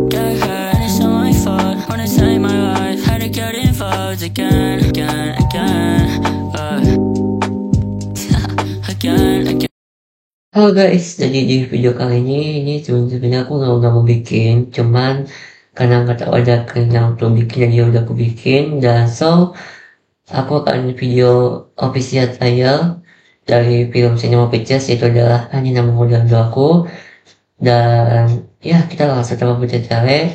Yeah, yeah, it's not my fault. Wanna save my life, had to get involved again, again, again. Again, again. Halo guys, jadi di video kali ini sebenarnya aku nggak mau bikin, cuman karena nggak tahu ada kenyang untuk bikin, jadi udah aku bikin. Dan aku akan video official trailer dari film Cinema Pictures, yaitu adalah Hanya Nama Modal Aku. Dan ya, kita langsung coba berbicara,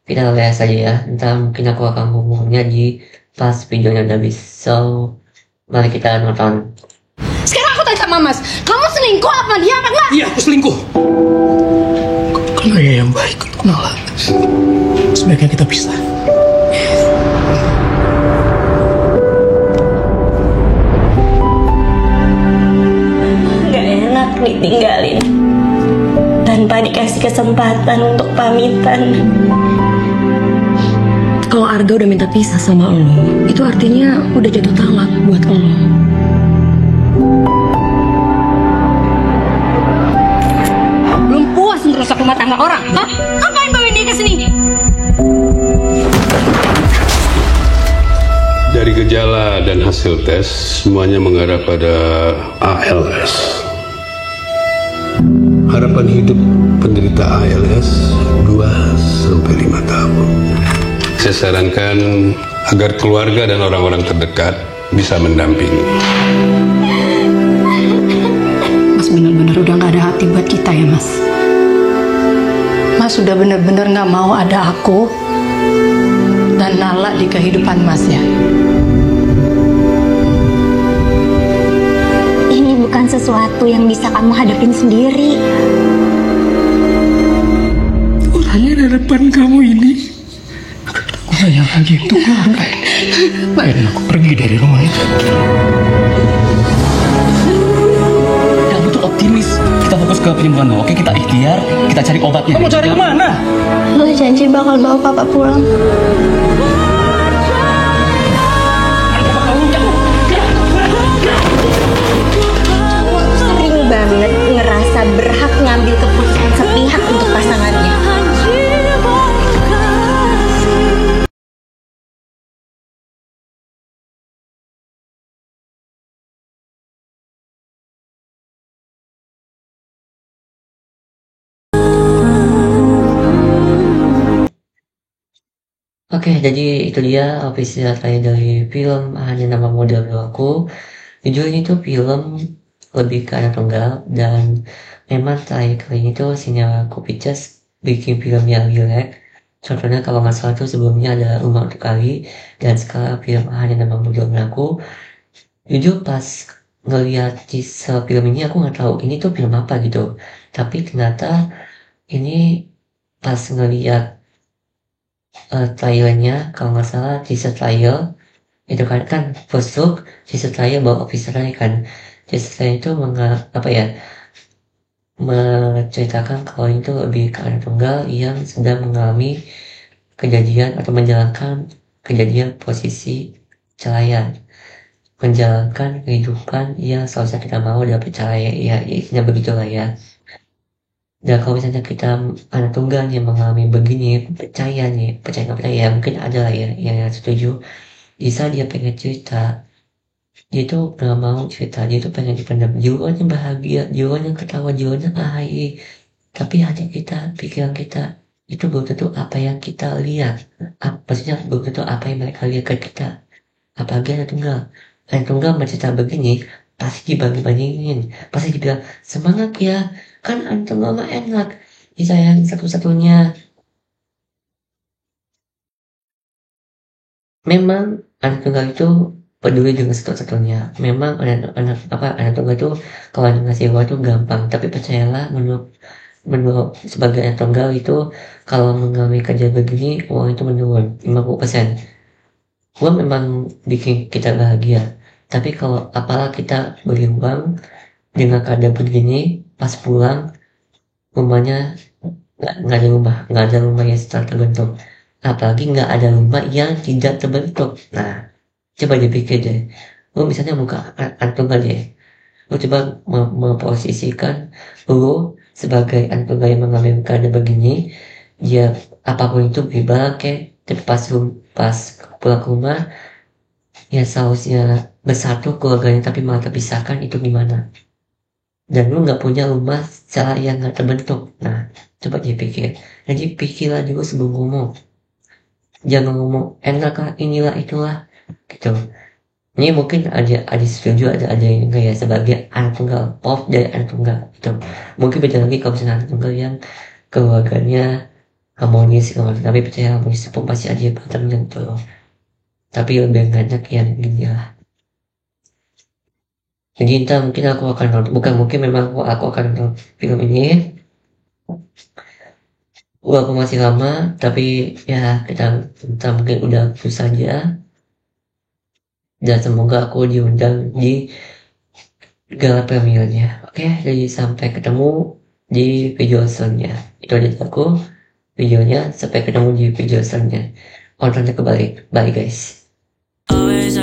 kita lihat saja ya. Entah mungkin aku akan ngomongnya di pas videonya udah habis. Mari kita nonton. Sekarang aku tanya sama Mas, kamu selingkuh apa dia apa enggak? Iya, aku selingkuh. Kalau ya yang baik untuk Nala, sebaiknya kita pisah. Gak enak ditinggalin tanpa dikasih kesempatan untuk pamitan. Kalau Arga udah minta pisah sama lo, itu artinya udah jatuh talak buat lo. Belum puas ngerusak rumah tangga orang? Hah? Ngapain bawa dia ke sini? Dari gejala dan hasil tes, semuanya mengarah pada ALS. Harapan hidup penderita ALS 2-5 tahun. Saya sarankan agar keluarga dan orang-orang terdekat bisa mendampingi. Mas bener-bener udah gak ada hati buat kita ya Mas. Mas sudah bener-bener gak mau ada aku dan Nala di kehidupan Mas ya. Ini bukan sesuatu yang bisa kamu hadapin sendiri. Orang yang di depan kamu ini, aku sayang lagi untuk keluarga ini. Biarin aku pergi dari rumah itu. Kamu tuh optimis. Kita fokus ke penyembuhan dulu. Oke, kita ikhtiar, kita cari obatnya. Kamu mau cari kemana? Lo janji bakal bawa papa pulang. Sering banget ngerasa berhak ngambil keputusan sepihak untuk pasangannya. Oke, jadi itu dia official trailer dari film Hanya Nama Modal Aku. Jujur ini tuh film lebih ke anak tunggal, dan memang trailer kali ini tuh Cinema Pictures bikin film yang relax. Contohnya kalau nggak salah tuh sebelumnya ada Rumah Untuk Kali, dan sekarang film Hanya Nama Modal Aku. Jujur pas ngeliat teaser film ini aku nggak tahu ini tuh film apa gitu. Tapi ternyata ini pas ngeliat trailernya, kalau nggak salah teaser trailer itu kan first look, teaser trailer baru official kan. Teaser trailer itu menceritakan kalau itu lebih ke anak tunggal yang sedang mengalami kejadian atau menjalankan kejadian posisi celaian, menjalankan kehidupan yang seharusnya kita mau dapat celaya, ya isinya begitulah ya. Dan kalau misalnya kita anak tunggal yang mengalami begini, percaya nggak percaya ya, mungkin ada lah ya yang setuju. Bisa dia pengen cerita, dia tuh nggak mau cerita, dia tuh pengen dipendam, jiwanya bahagia, jiwanya ketawa, jiwanya ahai. Tapi hati kita, pikiran kita itu belum tentu apa yang kita lihat. Maksudnya belum tentu apa yang mereka lihat ke kita. Apalagi anak tunggal mencerita begini, pasti dibanding-bandingin, pasti dibilang semangat ya, kan anak tunggal mah enak, disayang satu-satunya. Memang anak tunggal itu peduli dengan satu-satunya. Memang anak tunggal itu kalau ngasih uang itu gampang, tapi percayalah, menurut sebagai anak tunggal itu kalau mengalami kerja begini, uang itu menurun 50%. Uang memang bikin kita bahagia, tapi kalau apalah kita beli uang dengan keadaan begini, pas pulang rumahnya nggak ada rumah yang secara terbentuk, apalagi nggak ada rumah yang tidak terbentuk. Nah, coba dipikir deh, lu misalnya buka tunggal deh, lu coba memposisikan lu sebagai tunggal yang mengalami keadaan begini, dia apapun itu beribadah tapi pas pulang ke rumah ya seharusnya bersatu keluarganya tapi malah terpisahkan, itu gimana? Dan lu nggak punya rumah secara yang nggak terbentuk. Nah, coba dipikir. Jadi pikirlah dulu sebelum ngomong. Jangan ngomong enak lah, inilah itulah gitu. Ini mungkin ada setuju, ada yang enggak ya, sebagai anak tunggal, pop dari anak tunggal gitu. Mungkin beda lagi kalau misalnya anak tunggal yang keluarganya harmonis, tapi percaya harmonis pun pasti ada patternnya gitu loh. Tapi lebih banyak yang gini lah. Jadi entah mungkin aku akan nonton, bukan mungkin memang aku akan nonton film ini walaupun masih lama, tapi ya kita mungkin udah susah saja. Dan semoga aku diundang di gala premiernya. Oke, jadi sampai ketemu di video selanjutnya. Itu aja aku videonya, sampai ketemu di video selanjutnya. Nontonnya kembali. Bye guys. Always